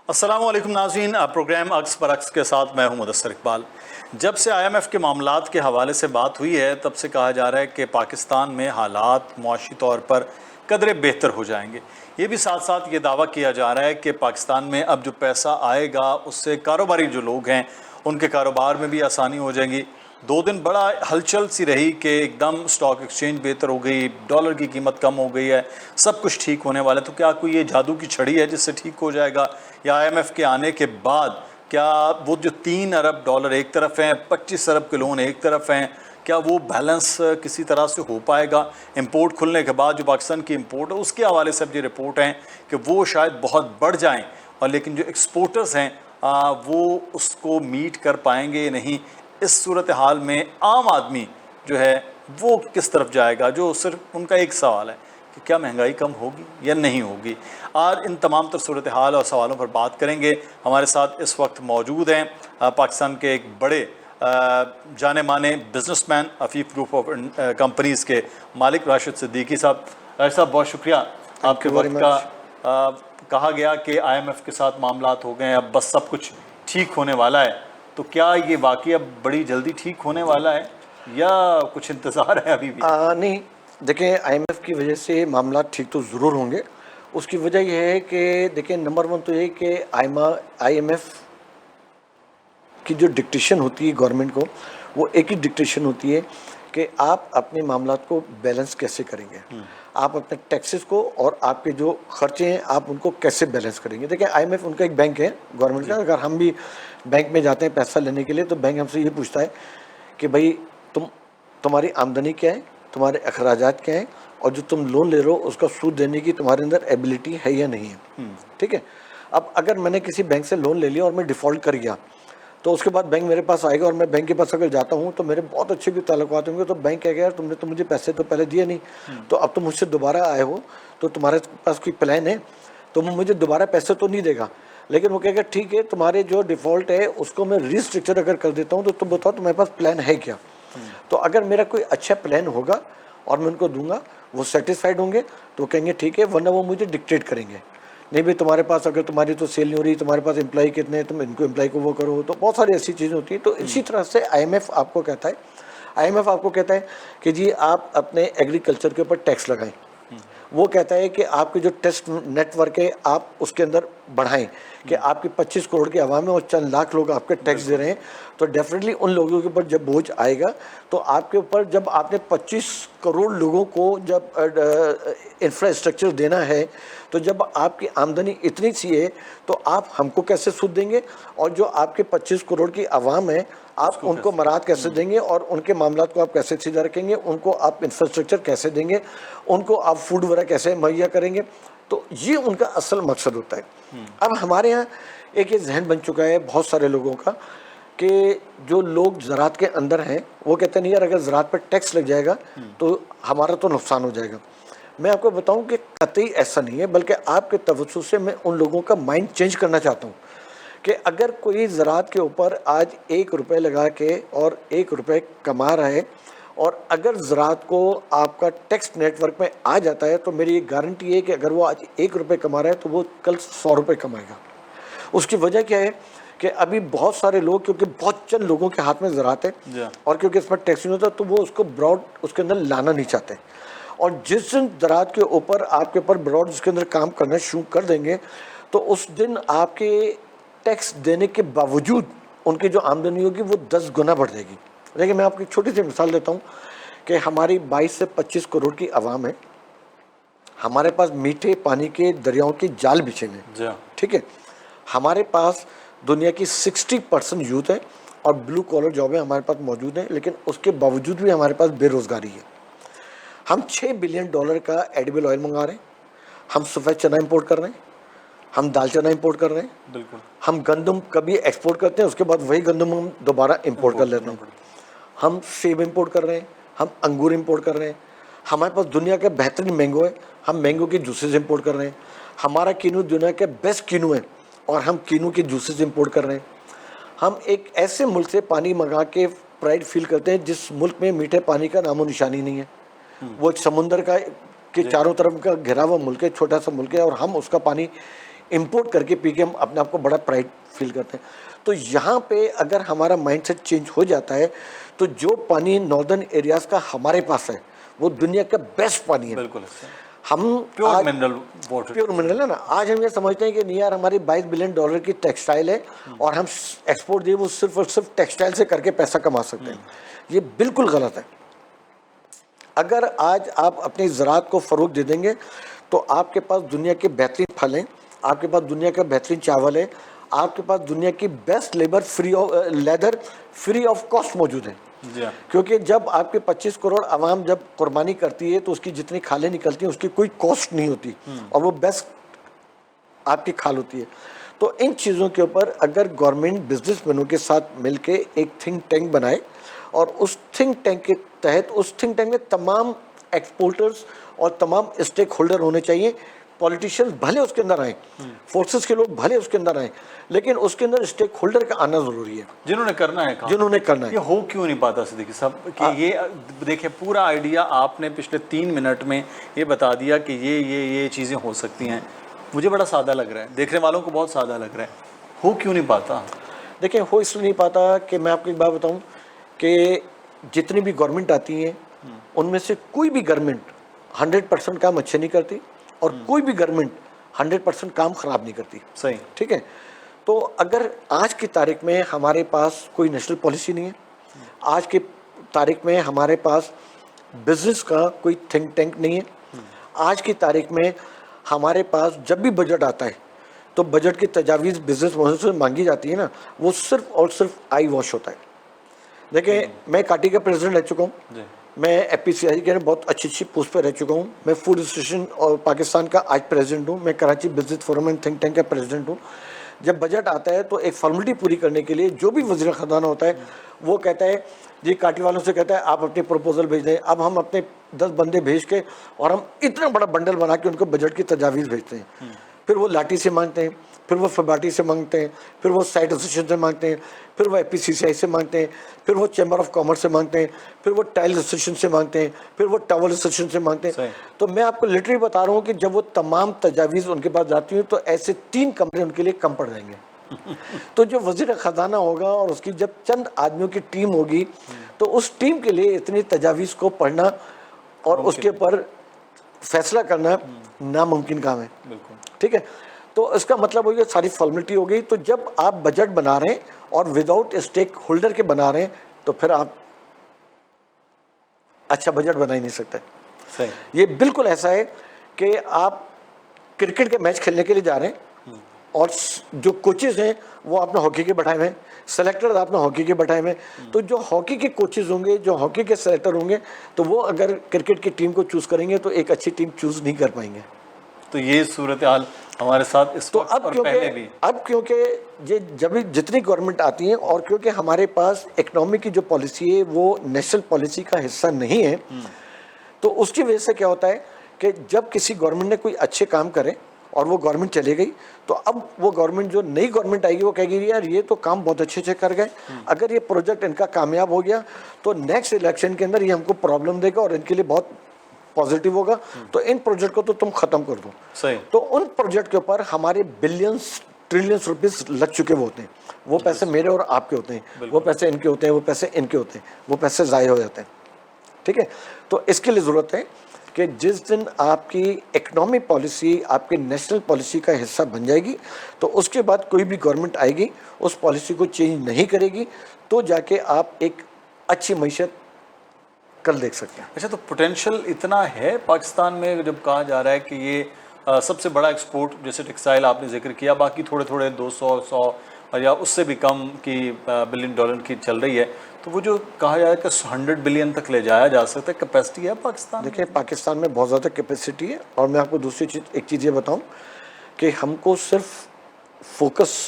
अस्सलाम वालेकुम नाज़रीन, प्रोग्राम अक्स पर अक्स के साथ मैं हूं मुदस्सर इकबाल। जब से IMF के मामलात के हवाले से बात हुई है तब से कहा जा रहा है कि पाकिस्तान में हालात मुआशी तौर पर कदरे बेहतर हो जाएंगे। ये भी साथ साथ ये दावा किया जा रहा है कि पाकिस्तान में अब जो पैसा आएगा उससे कारोबारी जो लोग हैं उनके कारोबार में भी आसानी हो जाएगी। 2 दिन बड़ा हलचल सी रही कि एकदम स्टॉक एक्सचेंज बेहतर हो गई, डॉलर की कीमत कम हो गई है, सब कुछ ठीक होने वाला है। तो क्या कोई ये जादू की छड़ी है जिससे ठीक हो जाएगा, या IMF के आने के बाद क्या वो जो 3 अरब डॉलर एक तरफ हैं, 25 अरब के लोन एक तरफ हैं, क्या वो बैलेंस किसी तरह से हो पाएगा? इंपोर्ट खुलने के बाद जो पाकिस्तान की इंपोर्ट है उसके हवाले से अब ये रिपोर्ट हैं कि वो शायद बहुत बढ़ जाएं, और लेकिन जो एक्सपोर्टर्स हैं वो उसको मीट कर पाएंगे नहीं। इस सूरत हाल में आम आदमी जो है वो किस तरफ जाएगा? जो सिर्फ उनका एक सवाल है कि क्या महंगाई कम होगी या नहीं होगी। आज इन तमाम तर सूरत हाल और सवालों पर बात करेंगे। हमारे साथ इस वक्त मौजूद हैं पाकिस्तान के एक बड़े जाने माने businessman, Afif group of companies के मालिक राशिद सिद्दीकी साहब। राशिद साहब, बहुत शुक्रिया आपके वक्त का। कहा गया कि IMF के साथ मामलात हो गए हैं, अब बस सब कुछ ठीक होने वाला है, तो क्या ये वाकई अब बड़ी जल्दी ठीक होने वाला है या कुछ इंतज़ार है अभी भी? नहीं, देखिए IMF की वजह से मामला ठीक तो ज़रूर होंगे। उसकी वजह यह है कि देखिए नंबर 1 तो ये कि IMF की जो डिक्टेशन होती है गवर्नमेंट को, वो एक ही डिक्टेशन होती है कि आप अपने मामलात को बैलेंस कैसे करेंगे, आप अपने टैक्सेस को और आपके जो खर्चे हैं आप उनको कैसे बैलेंस करेंगे। देखिए IMF उनका एक बैंक है गवर्नमेंट का। अगर हम भी बैंक में जाते हैं पैसा लेने के लिए तो बैंक हमसे ये पूछता है कि भाई तुम्हारी आमदनी क्या है, तुम्हारे अखराजात क्या हैं, और जो तुम लोन ले रहे हो उसका सूद देने की तुम्हारे अंदर एबिलिटी है या नहीं है। ठीक है। अब अगर मैंने किसी बैंक से लोन ले लिया और मैं डिफ़ॉल्ट कर गया तो उसके बाद बैंक मेरे पास आएगा, और मैं बैंक के पास अगर जाता हूँ तो मेरे बहुत अच्छे भी ताल्लुकात होंगे, तो बैंक कहेगा यार तुमने तो मुझे पैसे तो पहले दिए नहीं, तो अब तुम मुझसे दोबारा आए हो तो तुम्हारे पास कोई प्लान है, तो मुझे दोबारा पैसे तो नहीं देगा, लेकिन वो कहेगा ठीक है तुम्हारे जो डिफ़ॉल्ट है उसको मैं रीस्ट्रक्चर अगर कर देता हूँ तो तुम बताओ तुम्हारे पास प्लान है क्या। तो अगर मेरा कोई अच्छा प्लान होगा और मैं उनको दूंगा, वो सेटिस्फाइड होंगे तो कहेंगे ठीक है, वरना वो मुझे डिक्टेट करेंगे, नहीं भाई तुम्हारे पास अगर तुम्हारी तो सेल नहीं हो रही, तुम्हारे पास एम्प्लॉय कितने हैं, तुम इनको एम्प्लॉय को वो करो। तो बहुत सारी ऐसी चीज़ें होती हैं। तो इसी तरह से IMF आपको कहता है कि जी आप अपने एग्रीकल्चर के ऊपर टैक्स लगाएं। वो कहता है कि आपके जो टेस्ट नेटवर्क है आप उसके अंदर बढ़ाएं, कि आपके 25 करोड़ की आवाम है और चंद लाख लोग आपके टैक्स दे रहे हैं, तो डेफिनेटली उन लोगों के ऊपर जब बोझ आएगा तो आपके ऊपर, जब आपने 25 करोड़ लोगों को जब इंफ्रास्ट्रक्चर देना है, तो जब आपकी आमदनी इतनी सी है तो आप हमको कैसे सूद देंगे, और जो आपके 25 करोड़ की आवाम है आप उनको मराहत कैसे देंगे, और उनके मामलात को आप कैसे सीधा रखेंगे, उनको आप इंफ्रास्ट्रक्चर कैसे देंगे, उनको आप फूड वगैरह कैसे मुहैया करेंगे। तो ये उनका असल मकसद होता है। अब हमारे यहाँ एक ये जहन बन चुका है बहुत सारे लोगों का कि जो लोग ज़राअत के अंदर हैं वो कहते हैं नहीं यार, अगर ज़राअत पर टैक्स लग जाएगा तो हमारा तो नुकसान हो जाएगा। मैं आपको बताऊं कि कतई ऐसा नहीं है, बल्कि आपके तवज्जुह से मैं उन लोगों का माइंड चेंज करना चाहता हूं कि अगर कोई ज़राअत के ऊपर आज 1 रुपये लगा के और 1 रुपये कमा रहा है, और अगर ज़राअत को आपका टैक्स नेटवर्क में आ जाता है तो मेरी एक गारंटी है कि अगर वो आज 1 रुपये कमा रहा है तो वो कल 100 रुपये कमाएगा। उसकी वजह क्या है कि अभी बहुत सारे लोग, क्योंकि बहुत चंद लोगों के हाथ में ज़राअत है और क्योंकि इसमें टैक्स नहीं होता, तो वो उसको ब्रॉड उसके अंदर लाना नहीं चाहते। और जिस दिन ज़राअत के ऊपर आपके ऊपर ब्रॉड उसके अंदर काम करना शुरू कर देंगे तो उस दिन आपके टैक्स देने के बावजूद उनकी जो आमदनी होगी वो 10 गुना बढ़ जाएगी। देखिए मैं आपको एक छोटी सी मिसाल देता हूँ कि हमारी 22 से 25 करोड़ की आवाम है, हमारे पास मीठे पानी के दरियाओं के जाल बिछे हैं। ठीक है, हमारे पास दुनिया की 60% यूथ है और ब्लू कॉलर जॉब हमारे पास मौजूद है, लेकिन उसके बावजूद भी हमारे पास बेरोज़गारी है। हम $6 बिलियन का एडिबल ऑयल मंगा रहे हैं, हम सफ़ेद चना इंपोर्ट कर रहे हैं, हम दाल चना इंपोर्ट कर रहे हैं, बिल्कुल। हम गंदम कभी एक्सपोर्ट करते हैं, उसके बाद वही गंदम हम दोबारा इंपोर्ट कर लेते हैं। हम सेब इंपोर्ट कर रहे हैं, हम अंगूर इंपोर्ट कर रहे हैं, हमारे पास दुनिया के बेहतरीन मैंगो है, हम मैंगो के जूसेस इंपोर्ट कर रहे हैं, हमारा कीनू दुनिया के बेस्ट कीनू है और हम कीनू के जूसेस इंपोर्ट कर रहे हैं। हम एक ऐसे मुल्क से पानी मंगा के प्राइड फील करते हैं जिस मुल्क में मीठे पानी का नामो निशानी नहीं है। वो एक समुंदर का के चारों तरफ का घिरा हुआ मुल्क है, छोटा सा मुल्क है, और हम उसका पानी इंपोर्ट करके पी के हम अपने आप को बड़ा प्राइड फील करते हैं। तो यहाँ पे अगर हमारा माइंडसेट चेंज हो जाता है तो जो पानी नॉर्दर्न एरियाज का हमारे पास है वो दुनिया का बेस्ट पानी है। बिल्कुल हम pure mineral water, pure mineral है ना। आज हम ये समझते हैं कि नहीं यार हमारी $22 बिलियन की टेक्सटाइल है और हम एक्सपोर्ट दिए वो सिर्फ और सिर्फ टेक्सटाइल से करके पैसा कमा सकते हैं। ये बिल्कुल गलत है। अगर आज आप अपनी ज़राअत को फ़रोग दे देंगे तो आपके पास दुनिया के बेहतरीन फल हैं, आपके पास दुनिया का बेहतरीन चावल है, आपके पास दुनिया की best labour free of leather free of cost मौजूद है। क्योंकि जब आपके 25 करोड़ आवाम जब कुर्बानी करती है तो उसकी जितनी खालें निकलती हैं उसकी कोई कॉस्ट नहीं होती और वो बेस्ट आपकी खाल होती है। तो इन चीज़ों के ऊपर अगर गवर्नमेंट बिजनेसमैनों के साथ मिलके एक थिंक टैंक बनाए और उस थिंक टैंक के तहत उस थिंक टैंक में तमाम एक्सपोर्टर्स और तमाम स्टेक होल्डर होने चाहिए। पॉलिटिशियंस भले उसके अंदर आए, फोर्सेस के लोग भले उसके अंदर आए, लेकिन उसके अंदर स्टेक होल्डर का आना जरूरी है, जिन्होंने करना है काम। जिन्होंने करना है। ये हो क्यों नहीं पाता सिद्दीकी साहब कि ये देखिए पूरा आइडिया आपने पिछले 3 मिनट में ये बता दिया कि ये चीज़ें हो सकती हैं। मुझे बड़ा सादा लग रहा है, देखने वालों को बहुत सादा लग रहा है, हो क्यों नहीं पाता? देखिए हो इसलिए नहीं पाता कि मैं आपको एक बात बताऊं कि जितनी भी गवर्नमेंट आती हैं उनमें से कोई भी गवर्नमेंट 100% काम अच्छे नहीं करती और कोई भी गवर्नमेंट 100% काम खराब नहीं करती। सही, ठीक है। तो अगर आज की तारीख में हमारे पास कोई नेशनल पॉलिसी नहीं है, आज की तारीख में हमारे पास बिजनेस का कोई थिंक टैंक नहीं है, आज की तारीख में हमारे पास जब भी बजट आता है तो बजट की तजावीज़ बिजनेस से मांगी जाती है ना, वो सिर्फ और सिर्फ आई वॉश होता है। देखिए मैं काटी का प्रेसिडेंट रह चुका हूँ, मैं एपीसीआई के बहुत अच्छी पोस्ट पर रह चुका हूँ, मैं फूड एसोसिएशन और पाकिस्तान का आज प्रेसिडेंट हूँ, मैं Karachi business forum and think tank का प्रेसिडेंट हूँ। जब बजट आता है तो एक फॉर्मेलिटी पूरी करने के लिए जो भी वज़ीर ख़जाना होता है वो कहता है जी, काटी वालों से कहता है आप अपने प्रपोजल भेज दें। अब हम अपने 10 बंदे भेज के और हम इतना बड़ा बंडल बना के उनको बजट की तजावीज़ भेजते हैं। फिर वो लाठी से मांगते हैं, फिर वो फबाटी से मांगते हैं, फिर वो साइट एसोसिएशन से मांगते हैं, फिर वो एपीसीसीआई से मांगते हैं, फिर वो चैम्बर ऑफ कॉमर्स से मांगते हैं, फिर वो टाइल एसोसिएशन से मांगते हैं, फिर वो टावल एसोसिएशन से मांगते हैं। तो मैं आपको लिटरली बता रहा हूँ कि जब वो तमाम तजावीज़ उनके पास जाती हैं तो ऐसे 3 कमरे उनके लिए कम पड़ जाएंगे। तो जो वज़ीर ख़जाना होगा और उसकी जब चंद आदमियों की टीम होगी तो उस टीम के लिए इतनी तजावीज़ को पढ़ना और उसके ऊपर फैसला करना नामुमकिन काम है। ठीक है। तो इसका मतलब हो गया सारी फॉर्मेलिटी हो गई। तो जब आप बजट बना रहे हैं और विदाउट स्टेक होल्डर के बना रहे हैं तो फिर आप अच्छा बजट बना ही नहीं सकते। सही। ये बिल्कुल ऐसा है कि आप क्रिकेट के मैच खेलने के लिए जा रहे हैं और जो कोचेज हैं वो आपने हॉकी के बैठाए हुए हैं, सेलेक्टर आपने हॉकी के बैठाए हुए हैं। तो जो हॉकी के कोचेज होंगे, जो हॉकी के सेलेक्टर होंगे, तो वो अगर क्रिकेट की टीम को चूज़ करेंगे तो एक अच्छी टीम चूज़ नहीं कर पाएंगे। तो ये सूरत हाल हमारे साथ इस तो वक्त अब और पहले भी। क्योंकि ये जब जितनी गवर्नमेंट आती है और क्योंकि हमारे पास इकोनॉमी की जो पॉलिसी है वो नेशनल पॉलिसी का हिस्सा नहीं है, तो उसकी वजह से क्या होता है कि जब किसी गवर्नमेंट ने कोई अच्छे काम करे और वो गवर्नमेंट चली गई तो अब वो गवर्नमेंट जो नई गवर्नमेंट आएगी वो कहेगी यार ये तो काम बहुत अच्छे कर गए, अगर ये प्रोजेक्ट इनका कामयाब हो गया तो नेक्स्ट इलेक्शन के अंदर ये हमको प्रॉब्लम देगा और इनके लिए बहुत पॉजिटिव होगा, तो इन प्रोजेक्ट को तो तुम खत्म कर दो। सही। तो उन प्रोजेक्ट के ऊपर हमारे बिलियंस ट्रिलियंस रुपीस लग चुके होते हैं। वो पैसे मेरे और आपके होते हैं, वो पैसे इनके होते हैं, वो पैसे इनके होते हैं, वो पैसे ज़ाय हो जाते हैं। ठीक है। तो इसके लिए ज़रूरत है कि जिस दिन आपकी इकोनॉमिक पॉलिसी आपकी नेशनल पॉलिसी का हिस्सा बन जाएगी तो उसके बाद कोई भी गवर्नमेंट आएगी उस पॉलिसी को चेंज नहीं करेगी तो जाके आप एक अच्छी मईशत कल देख सकते हैं। अच्छा, तो पोटेंशियल इतना है पाकिस्तान में जब कहा जा रहा है कि ये सबसे बड़ा एक्सपोर्ट, जैसे टेक्सटाइल आपने जिक्र किया, बाकी थोड़े थोड़े 200 या उससे भी कम की $1 बिलियन की चल रही है, तो वो जो कहा जाए कि 100 बिलियन तक ले जाया जा सकता है, कैपेसिटी है पाकिस्तान? देखिए पाकिस्तान में बहुत ज़्यादा कैपेसिटी है और मैं आपको दूसरी चीज़ एक चीज़ ये बताऊं कि हमको सिर्फ फोकस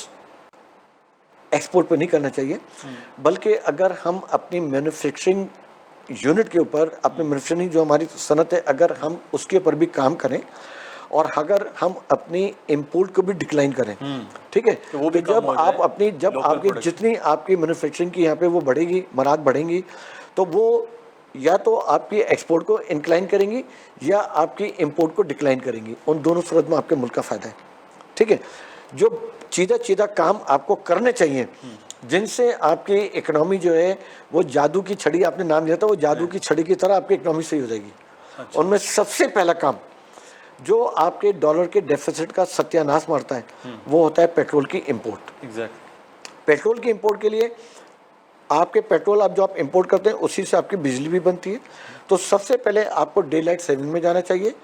एक्सपोर्ट पे नहीं करना चाहिए, बल्कि अगर हम अपनी मैन्युफैक्चरिंग यूनिट के ऊपर, अपनी मैन्युफैक्चरिंग जो हमारी सनत है, अगर हम उसके ऊपर भी काम करें और अगर हम अपनी इंपोर्ट को भी डिक्लाइन करें, ठीक है, तो जब आप अपनी आपकी जितनी आपकी मैन्युफैक्चरिंग की यहाँ पे वो बढ़ेगी, मराद बढ़ेंगी, तो वो या तो आपकी एक्सपोर्ट को इंक्लाइन करेंगी या आपकी इंपोर्ट को डिक्लाइन करेंगी। उन दोनों सूरत में आपके मुल्क का फ़ायदा है। ठीक है, जो सीधा काम आपको करने चाहिए, जिनसे आपकी इकोनॉमी जो है वो जादू की छड़ी, आपने नाम लिया था, वो जादू की छड़ी की तरह आपकी इकोनॉमी सही हो जाएगी। उनमें सबसे पहला काम जो आपके डॉलर के डेफिसिट का सत्यानाश मारता है वो होता है पेट्रोल की इंपोर्ट। पेट्रोल की इंपोर्ट के लिए आपके पेट्रोल आप जो आप इंपोर्ट करते हैं उसी से आपकी बिजली भी बनती है। तो सबसे पहले आपको डे लाइट सेविंग में जाना चाहिए,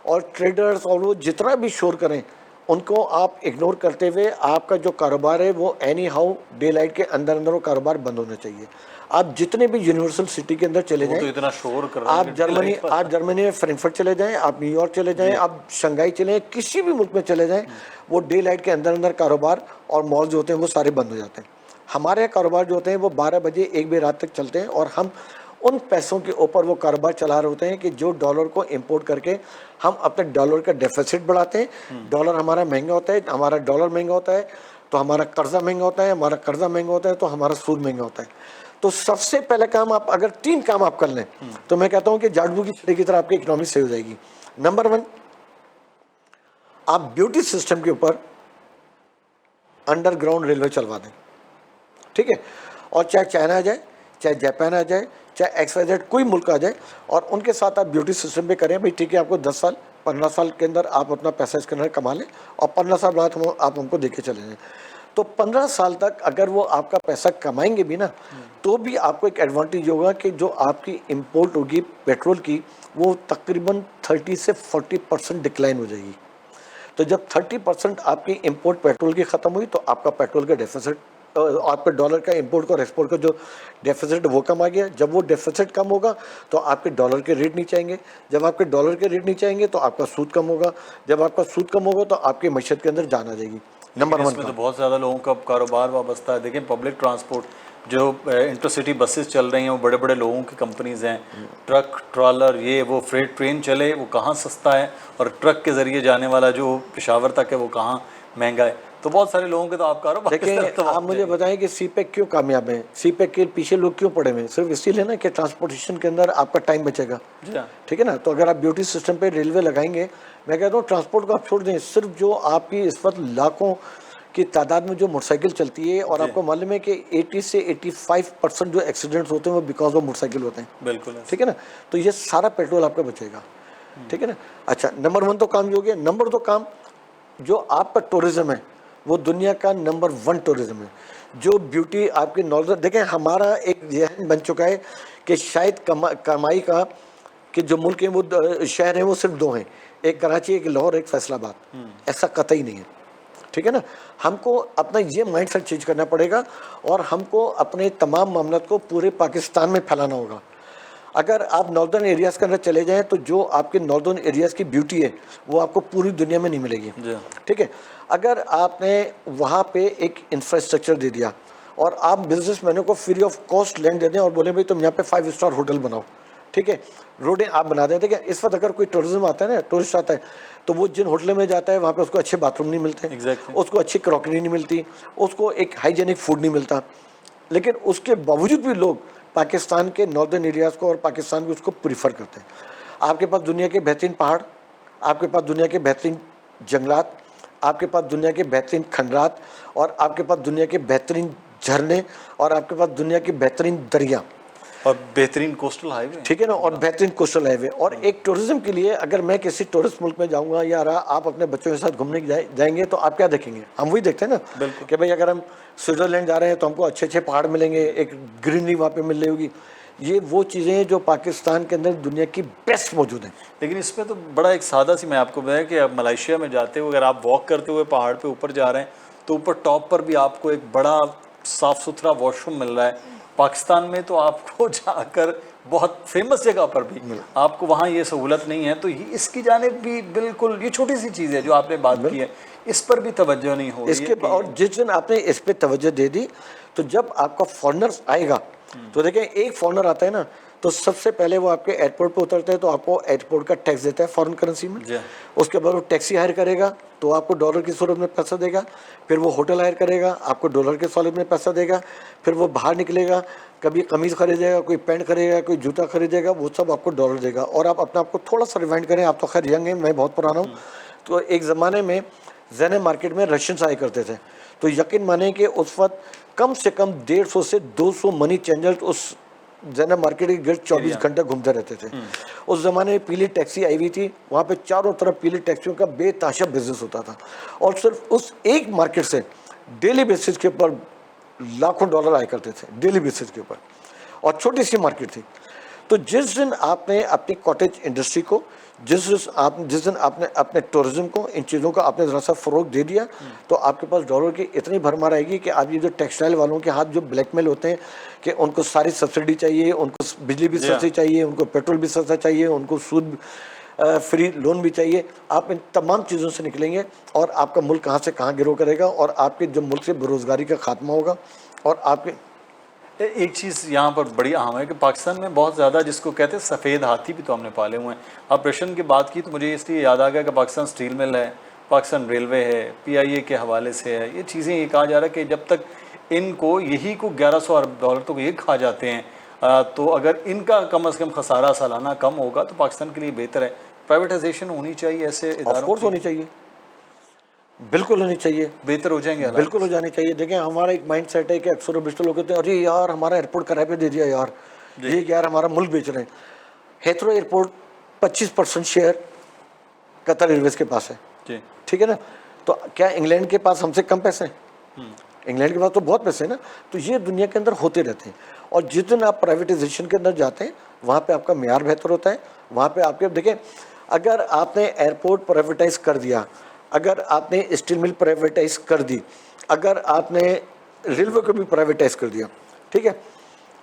और ट्रेडर्स और वो जितना भी शोर करें उनको आप इग्नोर करते हुए आपका जो कारोबार है वो एनी हाउ डे लाइट के अंदर वो कारोबार बंद होना चाहिए। आप जितने भी यूनिवर्सल सिटी के अंदर चले जाएं, तो इतना शोर कर रहे हैं आप जर्मनी में फ्रैंकफर्ट चले जाएं, आप न्यूयॉर्क चले जाएं, आप शंघाई चले जाएं, किसी भी मुल्क में चले जाएं, वो डे लाइट के अंदर कारोबार और मॉल जो होते हैं वो सारे बंद हो जाते हैं। हमारे यहाँ कारोबार जो होते हैं वो 12 बजे 1 बजे रात तक चलते हैं, और हम उन पैसों के ऊपर वो कारोबार चला रहे होते हैं कि जो डॉलर को इंपोर्ट करके हम अपने डॉलर का डेफिसिट बढ़ाते हैं। डॉलर हमारा महंगा होता है, हमारा डॉलर महंगा होता है तो हमारा कर्जा महंगा होता है, हमारा कर्जा महंगा होता है तो हमारा सूद महंगा होता है। तो सबसे पहले काम आप अगर 3 काम आप कर लें तो मैं कहता हूं कि जादू की छड़ी की तरह आपकी इकोनॉमी सही हो जाएगी। नंबर 1, आप ब्यूटी सिस्टम के ऊपर अंडरग्राउंड रेलवे चलवा दें, ठीक है, और चाहे चाइना आ जाए, चाहे जापान आ जाए, चाहे XYZ कोई मुल्क आ जाए, और उनके साथ आप ब्यूटी सिस्टम पे करें भाई ठीक है, आपको 10 साल 15 साल के अंदर आप अपना पैसा इसके अंदर कमा लें, और 15 साल बाद आप हमको देके चले जाएं। तो 15 साल तक अगर वो आपका पैसा कमाएंगे भी ना, तो भी आपको एक एडवांटेज होगा कि जो आपकी इंपोर्ट होगी पेट्रोल की वो तकरीबन 30 से 40% डिक्लाइन हो जाएगी। तो जब 30% आपकी इंपोर्ट पेट्रोल की ख़त्म हुई तो आपका पेट्रोल का डेफिसिट, आपके डॉलर का इंपोर्ट और एक्सपोर्ट का जो डेफिसिट वो कम आ गया। जब वो डेफिसिट कम होगा तो आपके डॉलर के रेट नीचे आएंगे, जब आपके डॉलर के रेट नीचे आएंगे तो आपका सूद कम होगा, जब आपका सूद कम होगा तो आपकी मईशत के अंदर जान आ जाएगी। नंबर 1 इसमें तो बहुत ज़्यादा लोगों का कारोबार वाबस्ता है। देखें पब्लिक ट्रांसपोर्ट जो इंटरसिटी बसेस चल रही हैं वो बड़े बड़े लोगों की कंपनीज़ हैं। ट्रक ट्रॉलर ये वो फ्रेट ट्रेन चले वो कहाँ सस्ता है, और ट्रक के ज़रिए जाने वाला जो पेशावर तक है वो कहाँ महंगा है। तो बहुत सारे लोगों के तो आप कारोबार देखिए, आप मुझे बताएं कि सीपेक क्यों कामयाब है, सीपेक के पीछे लोग क्यों पड़े हुए हैं? सिर्फ इसीलिए ना कि ट्रांसपोर्टेशन के अंदर आपका टाइम बचेगा, ठीक है ना। तो अगर आप ब्यूटी सिस्टम पे रेलवे लगाएंगे, मैं कहता हूँ ट्रांसपोर्ट को आप छोड़ दें, सिर्फ जो आपकी इस वक्त लाखों की तादाद में जो मोटरसाइकिल चलती है, और आपको मालूम है कि 80 से 85% जो एक्सीडेंट्स होते हैं वो बिकॉज ऑफ मोटरसाइकिल होते हैं, बिल्कुल, ठीक है ना। तो ये सारा पेट्रोल आपका बचेगा, ठीक है ना। अच्छा, नंबर 1 तो काम ये हो गया। नंबर 2 काम जो आपका टूरिज्म है वो दुनिया का नंबर 1 टूरिज्म है। जो ब्यूटी आपके नॉर्दर्न, देखें हमारा एक जहन बन चुका है कि शायद कमाई का कि जो मुल्क है वो शहर है वो सिर्फ 2 हैं, एक कराची, एक लाहौर, एक फैसलाबाद। ऐसा कतई नहीं है, ठीक है ना। हमको अपना ये माइंडसेट चेंज करना पड़ेगा, और हमको अपने तमाम मामलों को पूरे पाकिस्तान में फैलाना होगा। अगर आप नॉर्दर्न एरियाज़ के अंदर चले जाएं तो जो आपके नॉर्दर्न एरियाज़ की ब्यूटी है वो आपको पूरी दुनिया में नहीं मिलेगी, ठीक है। अगर आपने वहाँ पे एक इंफ्रास्ट्रक्चर दे दिया और आप बिजनेसमैनों को फ्री ऑफ कॉस्ट लैंड दे दें और बोले भाई तुम यहाँ पे 5 स्टार होटल बनाओ, ठीक है, रोडें आप बना दें। देखिए इस वक्त अगर कोई टूरिज्म आता है ना, टूरिस्ट आता है, तो वो जिन होटल में जाता है वहाँ पे उसको अच्छे बाथरूम नहीं मिलते, उसको अच्छी क्रॉकरी नहीं मिलती, उसको एक हाइजेनिक फूड नहीं मिलता। लेकिन उसके बावजूद भी लोग पाकिस्तान के नॉर्दर्न एरियाज़ को और पाकिस्तान को उसको प्रीफर करते हैं। आपके पास दुनिया के बेहतरीन पहाड़, आपके पास दुनिया के बेहतरीन जंगलात, आपके पास दुनिया के बेहतरीन खंडरात, और आपके पास दुनिया के बेहतरीन झरने, और आपके पास दुनिया के बेहतरीन दरिया, और बेहतरीन कोस्टल हाईवे, ठीक है ना, और बेहतरीन कोस्टल हाईवे। और एक टूरिज्म के लिए अगर मैं किसी टूरिस्ट मुल्क में जाऊंगा या आप अपने बच्चों के साथ घूमने जाएंगे तो आप क्या देखेंगे? हम वही देखते हैं ना कि भाई अगर हम स्विट्जरलैंड जा रहे हैं तो हमको अच्छे अच्छे पहाड़ मिलेंगे, एक ग्रीनरी वहाँ पे मिल रही होगी। ये वो चीज़ें हैं जो पाकिस्तान के अंदर दुनिया की बेस्ट मौजूद हैं। लेकिन इसमें तो बड़ा एक सादा सी मैं आपको बताया कि अब मलेशिया में जाते हुए अगर आप वॉक करते हुए पहाड़ पे ऊपर जा रहे हैं तो ऊपर टॉप पर भी आपको एक बड़ा साफ़ सुथरा वॉशरूम मिल रहा है। पाकिस्तान में तो आपको जाकर बहुत फेमस जगह पर भी आपको वहाँ ये सहूलत नहीं है। तो इसकी जानिब भी बिल्कुल, ये छोटी सी चीज़ है जो आपने बात की है, इस पर भी तवज्जो नहीं हो रही है। और जिस दिन आपने इस पर तवज्जो दे दी तो जब आपका फॉरेनर्स आएगा तो देखें, एक फॉरेनर आता है ना तो सबसे पहले वो आपके एयरपोर्ट पे उतरते हैं तो आपको एयरपोर्ट का टैक्स देता है फॉरेन करेंसी में। उसके बाद वो टैक्सी हायर करेगा तो आपको डॉलर की सूरत में पैसा देगा, फिर वो होटल हायर करेगा आपको डॉलर के सूरत में पैसा देगा, फिर वो बाहर निकलेगा, कभी कमीज़ खरीदेगा, कोई पैंट खरीदेगा, कोई जूता खरीदेगा, वो सब आपको डॉलर देगा। और आप अपने आप को थोड़ा सा रिवाइंड करें, आप तो खैर यंग हैं, मैं बहुत पुराना हूँ, तो एक ज़माने में ज़ेना मार्केट में रशियंस आया करते थे। तो यकीन माने कि उस वक्त कम से कम 150 से 200 मनी चेंजर्स उस ज़ेना मार्केट के गिर्द 24 घंटे घूमते रहते थे। उस ज़माने में पीली टैक्सी आई हुई थी, वहाँ पे चारों तरफ पीली टैक्सियों का बेतहाशा बिजनेस होता था और सिर्फ उस एक मार्केट से डेली बेसिस के ऊपर लाखों डॉलर आया करते थे, डेली बेसिस के ऊपर, और छोटी सी मार्केट थी। तो जिस दिन आपने अपनी कॉटेज इंडस्ट्री को, जिस दिन आपने अपने टूरिज्म को, इन चीज़ों का आपने ज़रा सा फ़रोग दे दिया, तो आपके पास डॉलर की इतनी भरमार आएगी कि आप ये जो टेक्सटाइल वालों के हाथ जो ब्लैकमेल होते हैं कि उनको सारी सब्सिडी चाहिए, उनको बिजली भी सस्ती चाहिए, उनको पेट्रोल भी सस्ता चाहिए, उनको सूद फ्री लोन भी चाहिए, आप इन तमाम चीज़ों से निकलेंगे और आपका मुल्क कहाँ से कहाँ गिरो करेगा और आपके जो मुल्क से बेरोज़गारी का खात्मा होगा। और आपके एक चीज़ यहाँ पर बड़ी अहम है कि पाकिस्तान में बहुत ज़्यादा जिसको कहते हैं सफ़ेद हाथी भी तो हमने पाले हुए हैं। ऑपरेशन की बात की तो मुझे इसलिए याद आ गया कि पाकिस्तान स्टील मिल है, पाकिस्तान रेलवे है, PIA के हवाले से है, ये चीज़ें ये कहा जा रहा है कि जब तक इनको यही को 1100 अरब डॉलर तो ये खा जाते हैं, तो अगर इनका कम अज़ कम खसारा सालाना कम होगा तो पाकिस्तान के लिए बेहतर है। प्राइवेटाइजेशन होनी चाहिए ऐसे इदारों की, होनी चाहिए, बिल्कुल होनी चाहिए, बेहतर हो जाएंगे हालात। बिल्कुल हो जानी चाहिए। देखें हमारा एक माइंड सेट है कि अक्सर बिस्तर लोग कहते हैं अरे यार हमारा एयरपोर्ट किराए पे दे दिया यार, ये यार हमारा मुल्क बेच रहे हैं। Heathrow airport 25% share Qatar Airways के पास है, जी ठीक है ना। तो क्या इंग्लैंड के पास हमसे कम पैसे हैं? इंग्लैंड के पास तो बहुत पैसे हैं ना। तो ये दुनिया के अंदर होते रहते हैं और जिस दिन आप प्राइवेटाइजेशन के अंदर जाते हैं वहाँ पे आपका मेयार बेहतर होता है। वहाँ पे आपके देखें, अगर आपने एयरपोर्ट प्राइवेटाइज कर दिया, अगर आपने स्टील मिल प्राइवेटाइज कर दी, अगर आपने रेलवे को भी प्राइवेटाइज कर दिया, ठीक है,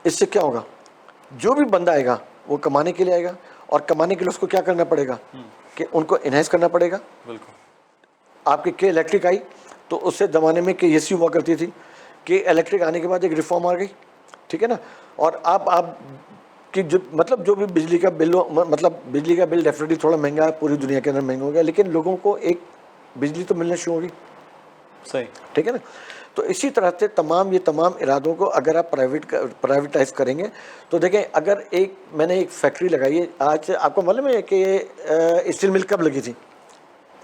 इससे क्या होगा? जो भी बंदा आएगा वो कमाने के लिए आएगा और कमाने के लिए उसको क्या करना पड़ेगा कि उनको इन्हेंस करना पड़ेगा। बिल्कुल। आपके के इलेक्ट्रिक आई तो उससे ज़माने में के एसी हुआ करती थी, कि इलेक्ट्रिक आने के बाद एक रिफॉर्म आ गई, ठीक है ना। और आप कि जो मतलब जो भी बिजली का बिल मतलब बिजली का बिल डेफिनेटली थोड़ा महंगा है, पूरी दुनिया के अंदर महंगा हो गया, लेकिन लोगों को एक बिजली तो मिलना शुरू होगी, सही, ठीक है ना। तो इसी तरह से ये तमाम इरादों को अगर आप प्राइवेटाइज करेंगे तो देखें, अगर मैंने एक फैक्ट्री लगाई है आज, आपको मालूम है कि स्टील मिल कब लगी थी?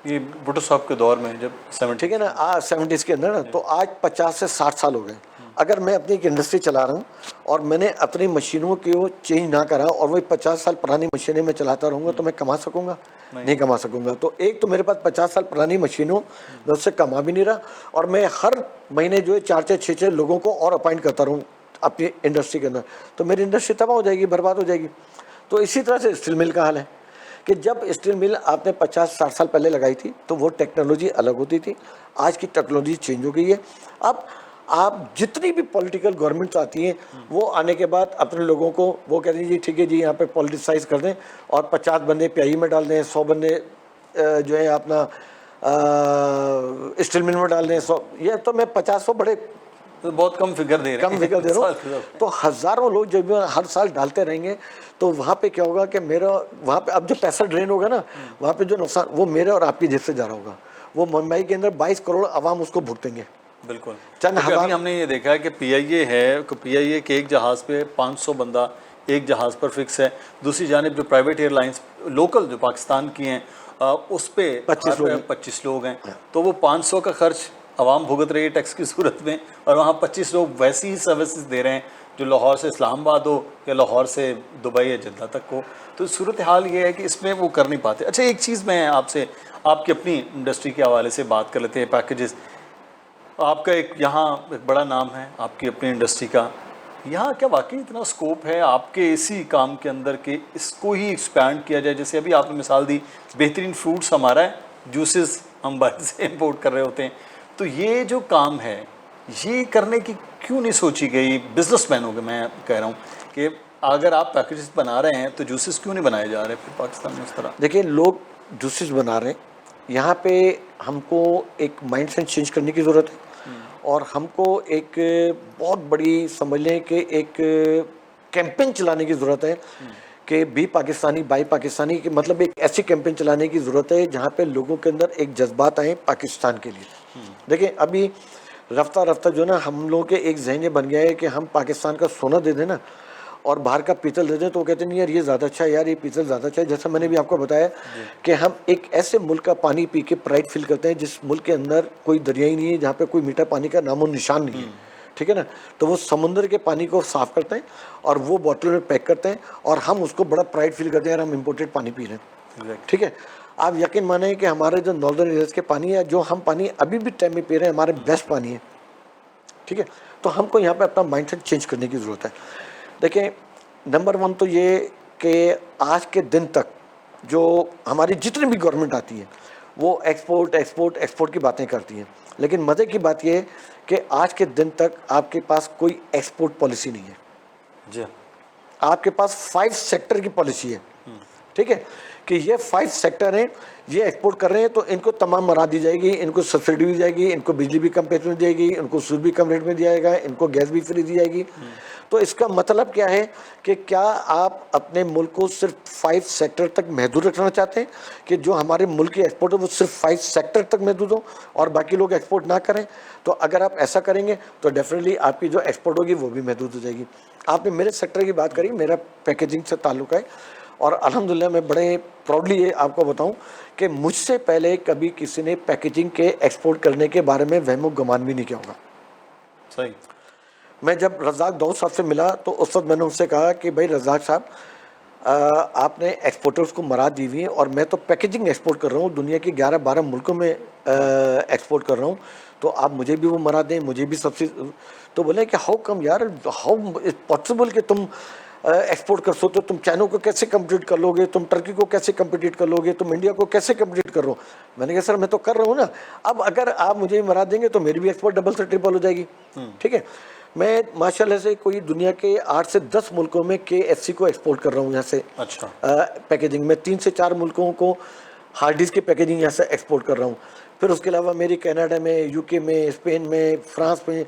ये भुट्टो साहब के दौर में जब 70, ठीक है ना, 70s के अंदर ना, तो आज 50 से 60 साल हो गए। अगर मैं अपनी एक इंडस्ट्री चला रहा हूँ और मैंने अपनी मशीनों को चेंज ना करा और वही 50 साल पुरानी मशीनें मैं चलाता रहूँगा तो मैं कमा सकूँगा? नहीं कमा सकूँगा। तो एक तो मेरे पास 50 साल पुरानी मशीनों मैं उससे कमा भी नहीं रहा और मैं हर महीने जो है 4-4, 6-6 लोगों को और अपॉइंट करता रहूँ अपनी इंडस्ट्री के अंदर, तो मेरी इंडस्ट्री तबाह हो जाएगी, बर्बाद हो जाएगी। तो इसी तरह से स्टील मिल का हाल है कि जब स्टील मिल आपने 50-60 साल पहले लगाई थी तो वो टेक्नोलॉजी अलग होती थी, आज की टेक्नोलॉजी चेंज हो गई है। अब आप जितनी भी पॉलिटिकल गवर्नमेंट्स आती हैं वो आने के बाद अपने लोगों को वो कहते हैं जी ठीक है जी यहाँ पे पॉलिटिसाइज कर दें और 50 बंदे PIA में डाल दें, 100 बंदे जो है अपना स्टील मिल में डाल दें, 100, ये तो मैं 50-100 बड़े तो बहुत कम फिगर दे रहे हैं तो हज़ारों लोग जब हर साल डालते रहेंगे तो वहाँ पे क्या होगा कि मेरा वहाँ पे अब जो पैसा ड्रेन होगा ना, वहाँ पे जो नुकसान वो मेरे और आपकी जेब से जा रहा होगा, वो मुंबई के अंदर 22 करोड़ आवाम उसको भुगतेंगे। बिल्कुल। चंद अभी हमने ये देखा है कि PIA है, PIA के एक जहाज़ पे 500 बंदा एक जहाज़ पर फिक्स है, दूसरी जानिब जो प्राइवेट एयरलाइंस लोकल जो पाकिस्तान की हैं उस पे 25 लोग हैं, तो वो 500 का खर्च आवाम भुगत रही है टैक्स की सूरत में और वहाँ 25 लोग वैसी ही सर्विसेज दे रहे हैं जो लाहौर से इस्लामाबाद हो या लाहौर से दुबई या जद्दा तक हो। तो सूरत हाल ये है कि इसमें वो कर नहीं पाते। अच्छा, एक चीज़ मैं आपसे आपकी अपनी इंडस्ट्री के हवाले से बात कर लेते हैं, पैकेजेस। आपका एक यहाँ एक बड़ा नाम है आपकी अपनी इंडस्ट्री का, यहाँ क्या वाकई इतना स्कोप है आपके इसी काम के अंदर कि इसको ही एक्सपैंड किया जाए? जैसे अभी आपने मिसाल दी, बेहतरीन फ्रूट्स हमारा है, जूसेस हम बाहर से इम्पोर्ट कर रहे होते हैं, तो ये जो काम है ये करने की क्यों नहीं सोची गई? बिजनेसमैन हो गए, मैं कह रहा हूँ कि अगर आप पैकेजेस बना रहे हैं तो जूसेस क्यों नहीं बनाए जा रहे फिर पाकिस्तान में इस तरह? देखिए, लोग जूसेस बना रहे हैं, यहाँ पे हमको एक माइंड सेट चेंज करने की ज़रूरत है और हमको एक बहुत बड़ी समझ लें कि एक कैंपेन चलाने की ज़रूरत है कि बी पाकिस्तानी बाई पाकिस्तानी, कि मतलब एक ऐसी कैंपेन चलाने की ज़रूरत है जहाँ पे लोगों के अंदर एक जज्बात आए पाकिस्तान के लिए। देखिए, अभी रफ्ता रफ्ता जो ना हम लोगों के एक जहन बन गया है कि हम पाकिस्तान का सोना दे देना और बाहर का पीतल दे दें तो वो कहते नहीं यार ये ज़्यादा अच्छा है, यार ये पीतल ज़्यादा अच्छा है। जैसा मैंने भी आपको बताया कि हम एक ऐसे मुल्क का पानी पी के प्राइड फील करते हैं जिस मुल्क के अंदर कोई दरिया ही नहीं है, जहाँ पे कोई मीठा पानी का नामो निशान नहीं है, ठीक है ना। तो वो समुद्र के पानी को साफ करते हैं और वो बोतल में पैक करते हैं और हम उसको बड़ा प्राइड फील करते हैं यार हम इम्पोर्टेड पानी पी रहे हैं, ठीक है। आप यकीन माने कि हमारे जो नॉर्दर्न एरियाज के पानी है, जो हम पानी अभी भी टाइम में पी रहे हैं, हमारे बेस्ट पानी है, ठीक है। तो हमको यहाँ पे अपना माइंडसेट चेंज करने की ज़रूरत है। देखिए नंबर 1 तो ये कि आज के दिन तक जो हमारी जितनी भी गवर्नमेंट आती है वो एक्सपोर्ट एक्सपोर्ट एक्सपोर्ट की बातें करती हैं, लेकिन मज़े की बात ये है कि आज के दिन तक आपके पास कोई एक्सपोर्ट पॉलिसी नहीं है जी। आपके पास 5 सेक्टर की पॉलिसी है, ठीक है, कि ये 5 सेक्टर हैं, ये एक्सपोर्ट कर रहे हैं तो इनको तमाम मरा दी जाएगी, इनको सब्सिडी दी जाएगी, इनको बिजली भी कम पैसे में दी जाएगी, इनको सूद भी कम रेट में दिया जाएगा, इनको गैस भी फ्री दी जाएगी। तो इसका मतलब क्या है कि क्या आप अपने मुल्क को सिर्फ 5 सेक्टर तक महदूद रखना चाहते हैं कि जो हमारे मुल्क की एक्सपोर्ट है वो सिर्फ 5 सेक्टर तक महदूद हो और बाकी लोग एक्सपोर्ट ना करें? तो अगर आप ऐसा करेंगे तो डेफिनेटली आपकी जो एक्सपोर्ट होगी वो भी महदूद हो जाएगी। आपने मेरे सेक्टर की बात करी, मेरा पैकेजिंग से ताल्लुक़ है और अल्हम्दुलिल्लाह मैं बड़े प्राउडली ये आपको बताऊं कि मुझसे पहले कभी किसी ने पैकेजिंग के एक्सपोर्ट करने के बारे में वहमो गुमान भी नहीं किया होगा। सही। मैं जब रज़ाक दाऊद साहब से मिला तो उस वक्त मैंने उनसे कहा कि भाई रज़ाक साहब आपने एक्सपोर्टर्स को मरा दी हुई है और मैं तो पैकेजिंग एक्सपोर्ट कर रहा हूँ, दुनिया के 11-12 मुल्कों में एक्सपोर्ट कर रहा हूँ, तो आप मुझे भी वो मरा दें, मुझे भी सब्सिडी। तो बोले कि हाउ कम यार, हाउ इज पॉसिबल कि तुम एक्सपोर्ट कर सकते हो, तुम चाइना को कैसे कम्पीट कर लोगे, तुम टर्की को कैसे कम्पीट कर लोगे, तुम इंडिया को कैसे कम्पीट कर रहे हो? मैंने कहा सर मैं तो कर रहा हूँ ना, अब अगर आप मुझे मरा देंगे तो मेरी भी एक्सपोर्ट डबल से ट्रिपल हो जाएगी, ठीक है। मैं माशाल्लाह से कोई दुनिया के 8 से 10 मुल्कों में KFC को एक्सपोर्ट कर रहा हूँ यहाँ से। अच्छा। पैकेजिंग में 3 से 4 मुल्कों को हार्ड डिस्क की पैकेजिंग यहाँ से एक्सपोर्ट कर रहा हूँ। फिर उसके अलावा मेरी कनाडा में, UK में, स्पेन में, फ्रांस में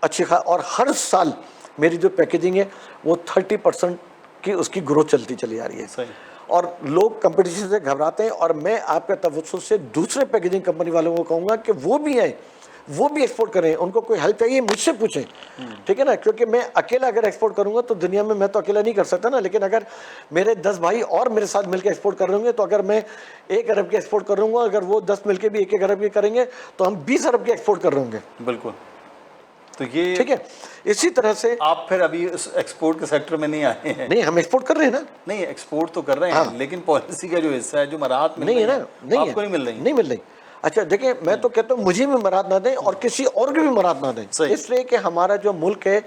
अच्छी और हर साल मेरी जो पैकेजिंग है वो 30% की उसकी ग्रोथ चलती चली आ रही है। सही। और लोग कंपटीशन से घबराते हैं और मैं आपके तवज्जुह से दूसरे पैकेजिंग कंपनी वालों को कहूँगा कि वो भी आए, वो भी एक्सपोर्ट करें, उनको कोई हेल्प चाहिए मुझसे पूछें, ठीक है ना, क्योंकि मैं अकेला अगर एक्सपोर्ट करूंगा तो दुनिया में मैं तो अकेला नहीं कर सकता ना, लेकिन अगर मेरे 10 भाई और मेरे साथ मिलकर एक्सपोर्ट कर रहे होंगे तो अगर मैं 1 अरब की एक्सपोर्ट कर रहा हूँ, अगर वो 10 मिलकर भी 1-1 अरब की करेंगे तो हम 20 अरब की एक्सपोर्ट कर रहे होंगे। बिल्कुल। तो ये ठीक है, इसी तरह से आप फिर अभी इस एक्सपोर्ट के सेक्टर में नहीं आए हैं? नहीं, हम एक्सपोर्ट कर रहे हैं ना। नहीं, एक्सपोर्ट तो कर रहे हैं, हाँ। लेकिन पॉलिसी का जो हिस्सा है, जो मराहत मिल नहीं है रही ना, नहीं आपको है, नहीं मिल रही? नहीं मिल रही। अच्छा देखिए, मैं तो कहता हूँ मुझे भी मराद ना दें और किसी और को भी मराद ना दें, इसलिए कि हमारा जो मुल्क है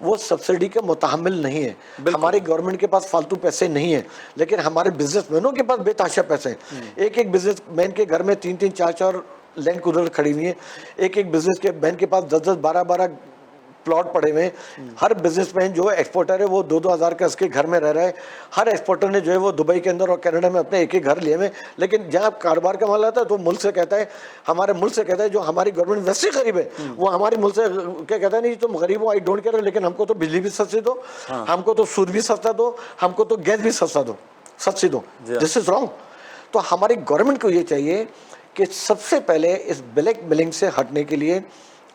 वो सब्सिडी के मुताहमिल नहीं है, हमारी गवर्नमेंट के पास फालतू पैसे नहीं है, लेकिन हमारे बिजनेसमैनों के पास बेतहाशा पैसे हैं। एक बिजनेसमैन के घर में 3-3, 4-4 लैंड क्रूजर खड़ी हुई है, एक बिजनेस के मैन के पास 10-10, 12-12 प्लॉट पड़े हुए हैं। हर बिजनेसमैन जो एक्सपोर्टर है वो 2-2 हज़ार का उसके घर में रह रहा है। हर एक्सपोर्टर ने जो है वो दुबई के अंदर और कनाडा में अपने एक घर लिए हुए, लेकिन जहाँ कारोबार का माल आता है तो मुल्क से कहता है, हमारे मुल्क से कहता है, जो हमारी गवर्नमेंट वैसे गरीब है वो हमारे मुल्क से क्या कहता है, नहीं तुम गरीब हो, आई डोंट केयर, लेकिन हमको तो बिजली भी सस्ती दो, हमको तो सूद भी सस्ता दो, हमको तो गैस भी सस्ता दो, सस्ती दो। This is wrong. तो हमारी गवर्नमेंट को ये चाहिए कि सबसे पहले इस ब्लैक बिलिंग से हटने के लिए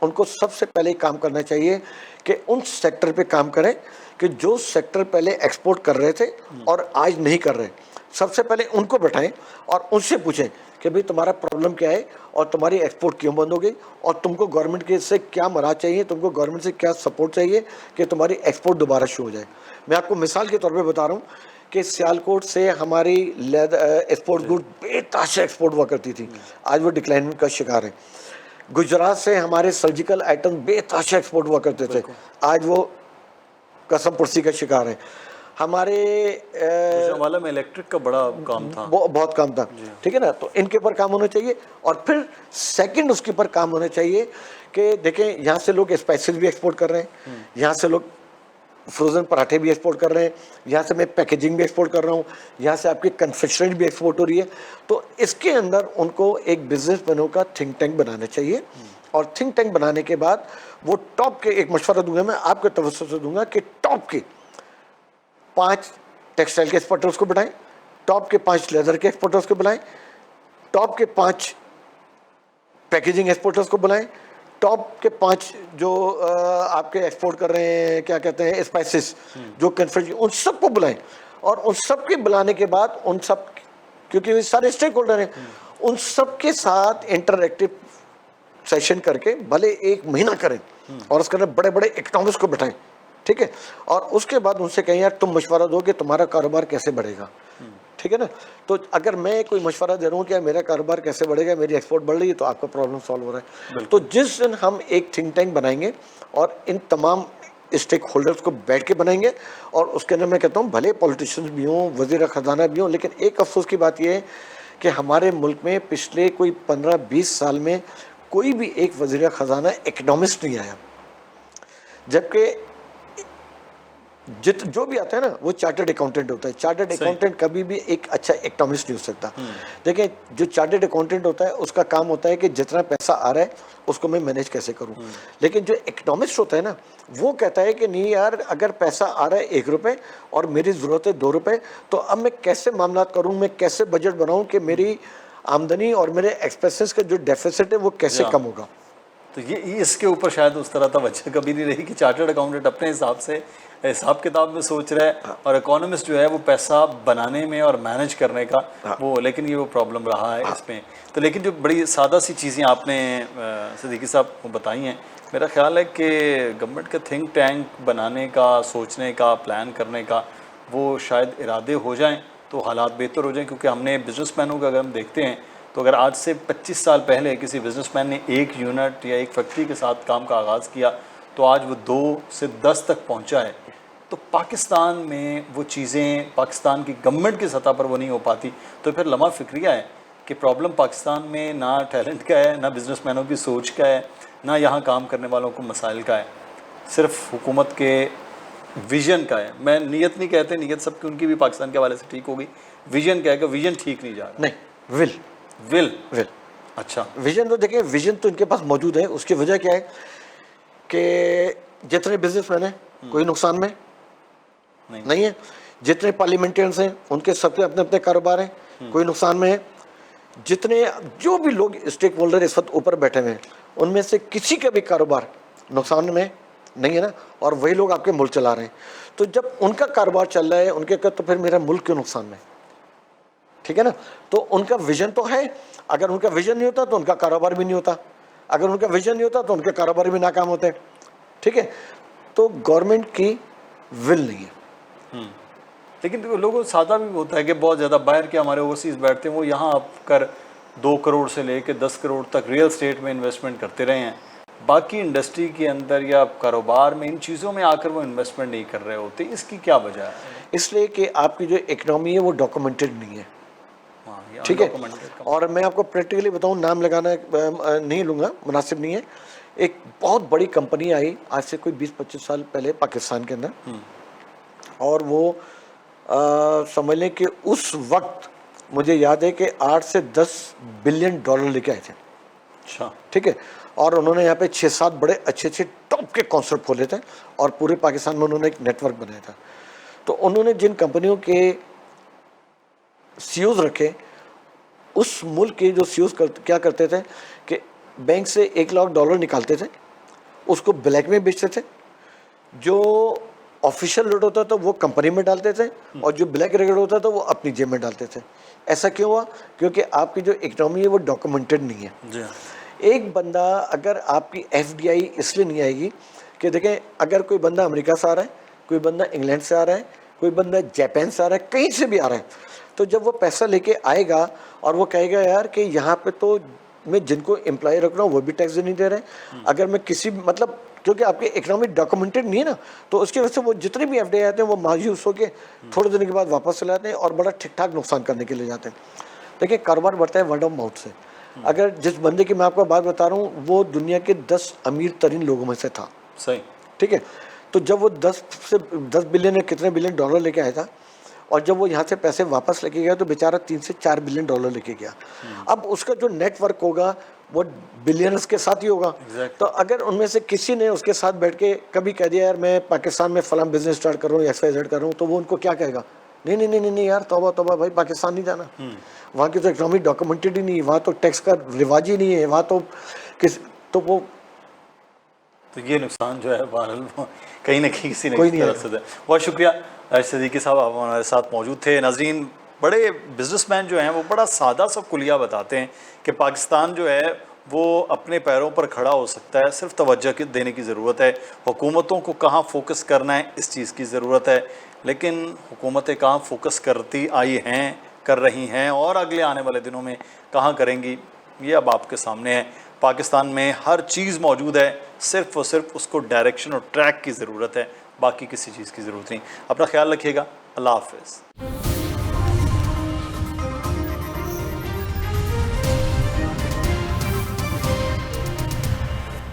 उनको सबसे पहले काम करना चाहिए कि उन सेक्टर पे काम करें कि जो सेक्टर पहले एक्सपोर्ट कर रहे थे और आज नहीं कर रहे, सबसे पहले उनको बैठाएं और उनसे पूछें कि भाई तुम्हारा प्रॉब्लम क्या है और तुम्हारी एक्सपोर्ट क्यों बंद हो गई और तुमको गवर्नमेंट के से क्या मराद चाहिए, तुमको गवर्नमेंट से क्या सपोर्ट चाहिए कि तुम्हारी एक्सपोर्ट दोबारा शुरू हो जाए। मैं आपको मिसाल के तौर पर बता रहा हूँ कि सियालकोट से हमारी एक्सपोर्ट गुड बेतहाशा एक्सपोर्ट हुआ करती थी, आज वो डिक्लाइन का शिकार है। गुजरात से हमारे सर्जिकल आइटम बेतहाशा एक्सपोर्ट हुआ करते थे, आज वो कसम पुर्सी का शिकार है। हमारे वाला में इलेक्ट्रिक का बड़ा काम था, बहुत काम था, ठीक है ना। तो इनके ऊपर काम होना चाहिए और फिर सेकंड उसके ऊपर काम होना चाहिए कि देखें यहाँ से लोग स्पाइसेस भी एक्सपोर्ट कर रहे हैं, यहाँ से लोग फ्रोजन पराठे भी एक्सपोर्ट कर रहे हैं, यहाँ से मैं पैकेजिंग भी एक्सपोर्ट कर रहा हूँ, यहाँ से आपकी कन्फेक्शनरी भी एक्सपोर्ट हो रही है। तो इसके अंदर उनको एक बिजनेसमैनों का थिंक टैंक बनाना चाहिए और थिंक टैंक बनाने के बाद वो टॉप के, एक मशवरा दूंगा मैं आपके तवज्जो से दूंगा कि टॉप के 5 टेक्सटाइल के एक्सपोर्टर्स को बढ़ाएं, टॉप के 5 लेदर के एक्सपोर्टर्स को बुलाएं, टॉप के 5 पैकेजिंग एक्सपोर्टर्स को बुलाएं, टॉप के 5 जो आपके एक्सपोर्ट कर रहे हैं, क्या कहते हैं, स्पाइसेस, जो कन्फ्रेंस, उन सबको बुलाएं और उन सबके बुलाने के बाद उन सब, क्योंकि वे सारे स्टेक होल्डर हैं, उन सबके साथ इंटरएक्टिव सेशन करके भले 1 महीना करें और उसके अंदर बड़े बड़े इकोनॉमिस्ट को बिठाएं, ठीक है, और उसके बाद उनसे कहें यार तुम मशवरा दो कि तुम्हारा कारोबार कैसे बढ़ेगा, ठीक है ना। तो अगर मैं कोई मशवरा दे रहा हूँ कि मेरा कारोबार कैसे बढ़ेगा, मेरी एक्सपोर्ट बढ़ रही है, तो आपका प्रॉब्लम सॉल्व हो रहा है। तो जिस दिन हम एक थिंक टैंक बनाएंगे और इन तमाम स्टेक होल्डर्स को बैठ के बनाएंगे और उसके अंदर मैं कहता हूँ भले पॉलिटिशियंस भी हों, वज़ीर ख़जाना भी हों, लेकिन एक अफसोस की बात यह है कि हमारे मुल्क में पिछले कोई 15-20 साल में कोई भी एक वज़ीर ख़जाना इकोनॉमिस्ट नहीं आया, जबकि जो भी आता है ना वो चार्टर्ड अकाउंटेंट होता है। चार्टर्ड अकाउंटेंट कभी भी एक अच्छा इकोनॉमिस्ट नहीं हो सकता। देखिए, जो चार्टर्ड अकाउंटेंट होता है उसका काम होता है कि जितना पैसा आ रहा है उसको मैं मैनेज कैसे करूं, लेकिन जो इकोनॉमिस्ट होता है ना वो कहता है कि नहीं यार, अगर पैसा आ रहा है 1 रुपये और मेरी ज़रूरत है 2 रुपये, तो अब मैं कैसे मामलात करूं, मैं कैसे बजट बनाऊं कि मेरी आमदनी और मेरे एक्सपेंसेस का जो डेफिसिट है वो कैसे कम होगा। तो ये इसके ऊपर शायद उस तरह तवज्जो कभी नहीं रही कि चार्टर्ड अकाउंटेंट अपने हिसाब से हिसाब किताब में सोच रहा है और इकोनॉमिस्ट जो है वो पैसा बनाने में और मैनेज करने का वो, लेकिन ये वो प्रॉब्लम रहा है इसमें। तो लेकिन जो बड़ी सादा सी चीज़ें आपने सिद्दीकी साहब को बताई हैं, मेरा ख्याल है कि गवर्नमेंट का थिंक टैंक बनाने का, सोचने का, प्लान करने का वो शायद इरादे हो जाएँ तो हालात बेहतर हो जाएँ। क्योंकि हमने बिजनेसमैनों का अगर हम देखते हैं तो अगर आज से 25 साल पहले किसी बिजनेसमैन ने 1 यूनिट या 1 फैक्ट्री के साथ काम का आगाज़ किया तो आज वो 2 से 10 तक पहुंचा है। तो पाकिस्तान में वो चीज़ें पाकिस्तान की गवर्नमेंट की सतह पर वो नहीं हो पाती। तो फिर लम्हा फिक्रिया है कि प्रॉब्लम पाकिस्तान में ना टैलेंट का है, ना बिजनेसमैनों की सोच का है, ना यहाँ काम करने वालों को मसाइल का है, सिर्फ हुकूमत के विजन का है। मैं नीयत नहीं कहते, नीयत सबकी उनकी भी पाकिस्तान के हवाले से ठीक होगी, विजन क्या है कि विजन ठीक नहीं जा रहा। नहीं, विल। अच्छा, विजन तो देखिए, विजन तो इनके पास मौजूद है। उसकी वजह क्या है कि जितने बिजनेसमैन हैं कोई नुकसान में नहीं है, जितने पार्लियामेंटेरियंस हैं उनके सबके अपने अपने कारोबार हैं, कोई नुकसान में है, जितने जो भी लोग स्टेक होल्डर इस वक्त ऊपर बैठे हुए हैं उनमें से किसी का भी कारोबार नुकसान में नहीं है ना, और वही लोग आपके मुल्क चला रहे हैं। तो जब उनका कारोबार चल रहा है उनके का, तो फिर मेरा मुल्क क्यों नुकसान में, ठीक है ना। तो उनका विजन तो है, अगर उनका विजन नहीं होता तो उनका कारोबार भी नहीं होता, अगर उनका विजन नहीं होता तो उनके कारोबार भी नाकाम होते हैं, ठीक है। तो गवर्नमेंट की विल नहीं है। लेकिन लोगों को सादा भी होता है कि बहुत ज़्यादा बाहर के हमारे ओवरसीज़ बैठते हैं, वो यहाँ आकर 2 करोड़ से लेकर 10 करोड़ तक रियल स्टेट में इन्वेस्टमेंट करते रहे हैं, बाकी इंडस्ट्री के अंदर या कारोबार में इन चीज़ों में आकर वो इन्वेस्टमेंट नहीं कर रहे होते। इसकी क्या वजह है? इसलिए कि आपकी जो इकनॉमी है वो डॉक्यूमेंटेड नहीं है, ठीक है। और मैं आपको प्रैक्टिकली बताऊं, नाम लगाना नहीं लूँगा, मुनासिब नहीं है। एक बहुत बड़ी कंपनी आई आज से कोई 20-25 साल पहले पाकिस्तान के अंदर, और वो समझ लें कि उस वक्त मुझे याद है कि 8 से 10 बिलियन डॉलर लेके आए थे। अच्छा, ठीक है। और उन्होंने यहाँ पे 6-7 बड़े अच्छे टॉप के कॉन्सर्ट खोले थे और पूरे पाकिस्तान में उन्होंने एक नेटवर्क बनाया था। तो उन्होंने जिन कंपनियों के सीईओज रखे, उस मुल्क के जो सीईओज क्या करते थे कि बैंक से $1 लाख निकालते थे, उसको ब्लैक में बेचते थे, जो ऑफिशियल रेट होता था वो कंपनी में डालते थे और जो ब्लैक रेट होता था वो अपनी जेब में डालते थे। ऐसा क्यों हुआ? क्योंकि आपकी जो इकोनॉमी है वो डॉक्यूमेंटेड नहीं है जी। एक बंदा, अगर आपकी एफडीआई इसलिए नहीं आएगी कि देखें, अगर कोई बंदा अमेरिका से आ रहा है, कोई बंदा इंग्लैंड से आ रहा है, कोई बंदा जापान से आ रहा है, कहीं से भी आ रहा है, तो जब वो पैसा लेके आएगा और वो कहेगा यार कि यहाँ पे तो मैं जिनको एम्प्लॉय रख रहा हूँ वो भी टैक्स नहीं दे रहे हैं, अगर मैं किसी मतलब, क्योंकि आपकी इकोनॉमी डॉक्यूमेंटेड नहीं है ना, तो उसकी वजह से वो जितने भी एफडीआई आते हैं वो मायूस होकर थोड़े दिन के बाद वापस चले आते हैं और बड़ा ठीक ठाक नुकसान करने के लिए जाते हैं। देखिए, कारोबार बढ़ता है वर्ड ऑफ माउथ से। अगर जिस बंदे की मैं आपको बात बता रहा हूँ वो दुनिया के 10 अमीर तरीन लोगों में से था, सही, ठीक है। तो जब वो 10 बिलियन या कितने बिलियन डॉलर लेके आया था और जब वो यहाँ से पैसे वापस लेके गया तो बेचारा 3 से 4 बिलियन डॉलर लेके गया। अब उसका जो नेटवर्क होगा वो बिलियनर्स के साथ ही होगा। तो अगर उनमें से किसी ने उसके साथ बैठ के कभी कह दिया यार मैं पाकिस्तान में फलां बिजनेस स्टार्ट कर रहा हूँ, XYZ कर रहा हूँ, तो वो उनको क्या कहेगा? नहीं नहीं नहीं नहीं यार, तौबा तौबा भाई, पाकिस्तान नहीं जाना, वहाँ की तो इकोनॉमी डॉक्यूमेंटेड ही नहीं है, वहाँ तो टैक्स का रिवाज ही नहीं है, वहाँ तो तो वो तो ये नुकसान जो है बहरहाल वो कहीं ना कहीं किसी ने कोई किसी नहीं तरह से दिया। बहुत शुक्रिया सिद्दीकी साहब, आप हमारे साथ मौजूद थे। नाजरीन, बड़े बिजनेसमैन जो हैं वो बड़ा सादा सा कुलिया बताते हैं कि पाकिस्तान जो है वो अपने पैरों पर खड़ा हो सकता है, सिर्फ तवज्जो देने की ज़रूरत है। हुकूमतों को कहाँ फोकस करना है इस चीज़ की ज़रूरत है, लेकिन हुकूमतें कहाँ फोकस करती आई हैं, कर रही हैं और अगले आने वाले दिनों में कहाँ करेंगी, ये अब आपके सामने है। पाकिस्तान में हर चीज़ मौजूद है, सिर्फ और सिर्फ उसको डायरेक्शन और ट्रैक की ज़रूरत है, बाकी किसी चीज़ की ज़रूरत नहीं। अपना ख्याल रखिएगा। अल्लाह हाफ़िज़।